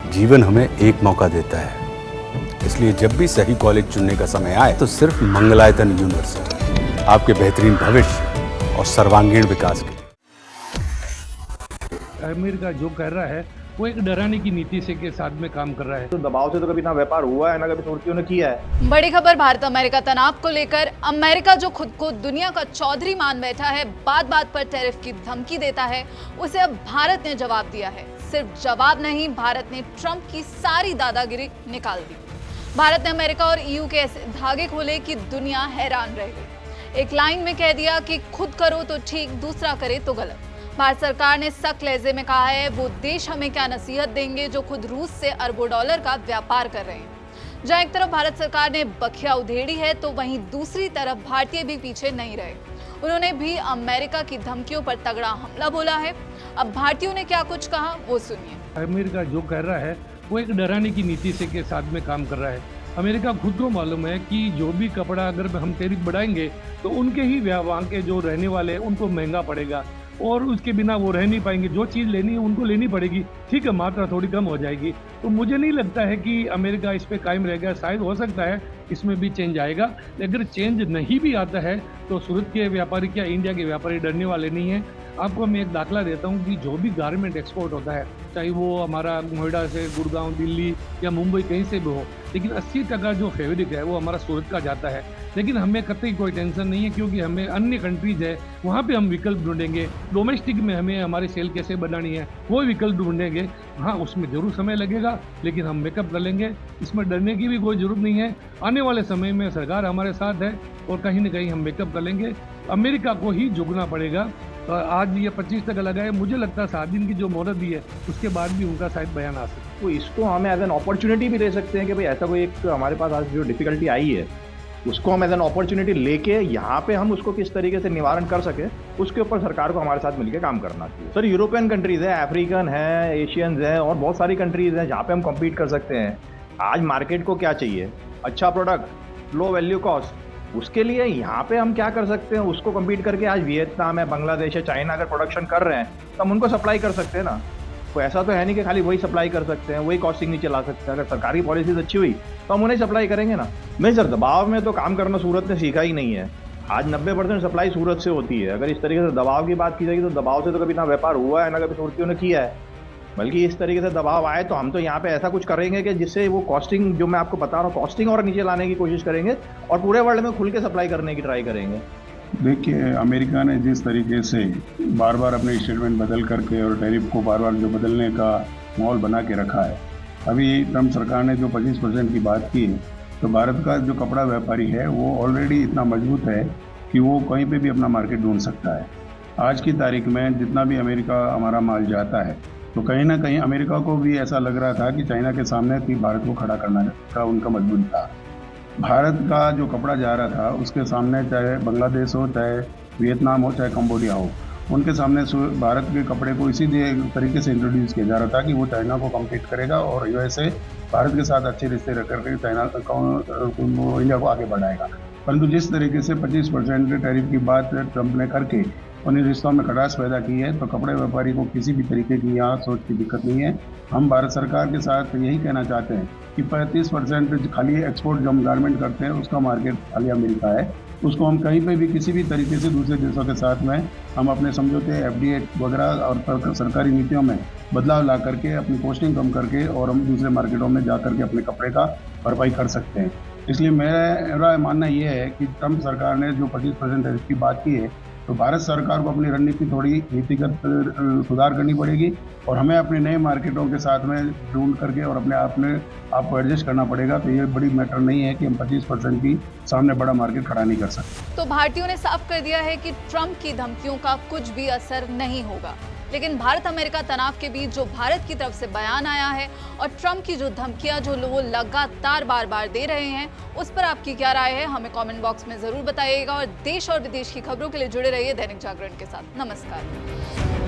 जीवन हमें एक मौका देता है, इसलिए जब भी सही कॉलेज चुनने का समय आए तो सिर्फ मंगलायतन यूनिवर्सिटी आपके बेहतरीन भविष्य और सर्वांगीण विकास के लिए। अमेरिका जो कर रहा है वो एक डराने की नीति से के साथ में काम कर रहा है। तो दबाव से तो कभी ना व्यापार हुआ है ना कभी तुर्कियों ने किया है। बड़ी खबर भारत अमेरिका तनाव को लेकर। अमेरिका जो खुद को दुनिया का चौधरी मान बैठा है, बात बात पर टैरिफ की धमकी देता है, उसे अब भारत ने जवाब दिया है। सिर्फ जवाब नहीं, भारत ने ट्रंप की सारी दादागिरी निकाल दी। भारत ने अमेरिका और ईयू के ऐसे धागे खोले कि दुनिया हैरान रह गई। एक लाइन में कह दिया कि खुद करो तो ठीक, दूसरा करे तो गलत। भारत सरकार ने सख्त लहजे में कहा है वो देश हमें क्या नसीहत देंगे जो खुद रूस से अरबों डॉलर का व्यापार कर रहे हैं। जहां एक तरफ भारत सरकार ने बखिया उधेड़ी है तो वहीं दूसरी तरफ भारतीय भी पीछे नहीं रहे। उन्होंने भी अमेरिका की धमकियों पर तगड़ा हमला बोला है। अब भारतीयों ने क्या कुछ कहा वो सुनिए। अमेरिका जो कर रहा है वो एक डराने की नीति से के साथ में काम कर रहा है। अमेरिका खुद को मालूम है कि जो भी कपड़ा अगर हम टैरिफ बढ़ाएंगे तो उनके ही वहाँ के जो रहने वाले हैं उनको महंगा पड़ेगा और उसके बिना वो रह नहीं पाएंगे। जो चीज़ लेनी है उनको लेनी पड़ेगी। ठीक है, मात्रा थोड़ी कम हो जाएगी। तो मुझे नहीं लगता है कि अमेरिका इस पे कायम रहेगा। शायद हो सकता है इसमें भी चेंज आएगा, अगर चेंज नहीं भी आता है तो सूरत के व्यापारी या इंडिया के व्यापारी डरने वाले नहीं हैं। आपको मैं एक दाखला देता हूँ कि जो भी गारमेंट एक्सपोर्ट होता है, चाहे वो हमारा नोएडा से गुड़गांव, दिल्ली या मुंबई कहीं से भी हो, लेकिन 80% जो फैब्रिक है वो हमारा सूरत का जाता है। लेकिन हमें कतई कोई टेंशन नहीं है, क्योंकि हमें अन्य कंट्रीज है वहाँ पे हम विकल्प ढूंढेंगे। डोमेस्टिक में हमें हमारी सेल कैसे बनानी है वो विकल्प ढूंढेंगे। हाँ, उसमें जरूर समय लगेगा, लेकिन हम मेकअप कर लेंगे। इसमें डरने की भी कोई जरूरत नहीं है। आने वाले समय में सरकार हमारे साथ है और कहीं ना कहीं हम मेकअप कर लेंगे। अमेरिका को ही झुकना पड़ेगा। आज ये 25 तक लगा है, मुझे लगता है 7 दिन की जो मोहलत दी है उसके बाद भी उनका शायद बयान आ सकता है। तो इसको हमें एज एन अपॉर्चुनिटी भी ले सकते हैं कि भाई ऐसा कोई एक हमारे पास आज जो डिफिकल्टी आई है उसको हम एज एन अपॉर्चुनिटी लेके यहाँ पे हम उसको किस तरीके से निवारण कर सके, उसके ऊपर सरकार को हमारे साथ मिलकर काम करना चाहिए। सर, यूरोपियन कंट्रीज है, अफ्रीकन है, एशियंस है और बहुत सारी कंट्रीज हैं जहाँ पे हम कम्पीट कर सकते हैं। आज मार्केट को क्या चाहिए? अच्छा प्रोडक्ट, लो वैल्यू कॉस्ट। उसके लिए यहाँ पे हम क्या कर सकते हैं, उसको कम्पीट करके आज वियतनाम है, बांग्लादेश है, चाइना अगर प्रोडक्शन कर रहे हैं तो हम उनको सप्लाई कर सकते हैं ना। तो ऐसा तो है नहीं कि खाली वही सप्लाई कर सकते हैं, वही कॉस्टिंग नहीं चला सकते। अगर सरकारी पॉलिसीज अच्छी हुई तो हम उन्हें सप्लाई करेंगे ना। नहीं सर, दबाव में तो काम करना सूरत ने सीखा ही नहीं है। आज 90% सप्लाई सूरत से होती है। अगर इस तरीके से दबाव की बात की जाएगी तो दबाव से तो कभी ना व्यापार हुआ है ना कभी तुर्कियों ने किया है। बल्कि इस तरीके से दबाव आए तो हम तो यहाँ पे ऐसा कुछ करेंगे कि जिससे वो कॉस्टिंग, जो मैं आपको बता रहा हूँ, कॉस्टिंग और नीचे लाने की कोशिश करेंगे और पूरे वर्ल्ड में खुल के सप्लाई करने की ट्राई करेंगे। देखिए, अमेरिका ने जिस तरीके से बार बार अपने स्टेटमेंट बदल करके और टैरिफ को बार बार जो बदलने का माहौल बना के रखा है। अभी ट्रंप सरकार ने जो 25% की बात की है, तो भारत का जो कपड़ा व्यापारी है वो ऑलरेडी इतना मजबूत है कि वो कहीं पे भी अपना मार्केट ढूंढ सकता है। आज की तारीख में जितना भी अमेरिका हमारा माल जाता है तो कहीं ना कहीं अमेरिका को भी ऐसा लग रहा था कि चाइना के सामने भी भारत को खड़ा करना का उनका मजबूरी था। भारत का जो कपड़ा जा रहा था उसके सामने चाहे बांग्लादेश हो, चाहे वियतनाम हो, चाहे कंबोडिया हो, उनके सामने भारत के कपड़े को इसी तरीके से इंट्रोड्यूस किया जा रहा था कि वो चाइना को कम्पीट करेगा और यूएसए भारत के साथ अच्छे रिश्ते रख करके चाइना इंडिया को आगे बढ़ाएगा। परंतु जिस तरीके से 25% टैरिफ की बात ट्रंप ने करके उन रिश्तों में खटास पैदा की है, तो कपड़े व्यापारी को किसी भी तरीके की यहाँ सोच की दिक्कत नहीं है। हम भारत सरकार के साथ यही कहना चाहते हैं कि 35% खाली एक्सपोर्ट जो हम गारमेंट करते हैं उसका मार्केट खाली अमेरिका है। उसको हम कहीं पे भी किसी भी तरीके से दूसरे देशों के साथ में हम अपने समझौते, एफडीए वगैरह और सरकारी नीतियों में बदलाव ला करके अपनी कॉस्टिंग कम करके और हम दूसरे मार्केटों में जा करके अपने कपड़े का भरपाई कर सकते हैं। इसलिए मेरा मानना ये है कि ट्रंप सरकार ने जो 25% टैरिफ की बात की है, तो भारत सरकार को अपनी रणनीति थोड़ी नीतिगत सुधार करनी पड़ेगी और हमें अपने नए मार्केटों के साथ में ढूंढ करके और अपने आप को एडजस्ट करना पड़ेगा। तो ये बड़ी मैटर नहीं है कि हम 25% की सामने बड़ा मार्केट खड़ा नहीं कर सकते। तो भारतीयों ने साफ कर दिया है कि ट्रंप की धमकियों का कुछ भी असर नहीं होगा। लेकिन भारत अमेरिका तनाव के बीच जो भारत की तरफ से बयान आया है और ट्रंप की जो धमकियां जो लोग लगातार बार बार दे रहे हैं, उस पर आपकी क्या राय है हमें कमेंट बॉक्स में जरूर बताइएगा। और देश और विदेश की खबरों के लिए जुड़े रहिए दैनिक जागरण के साथ। नमस्कार।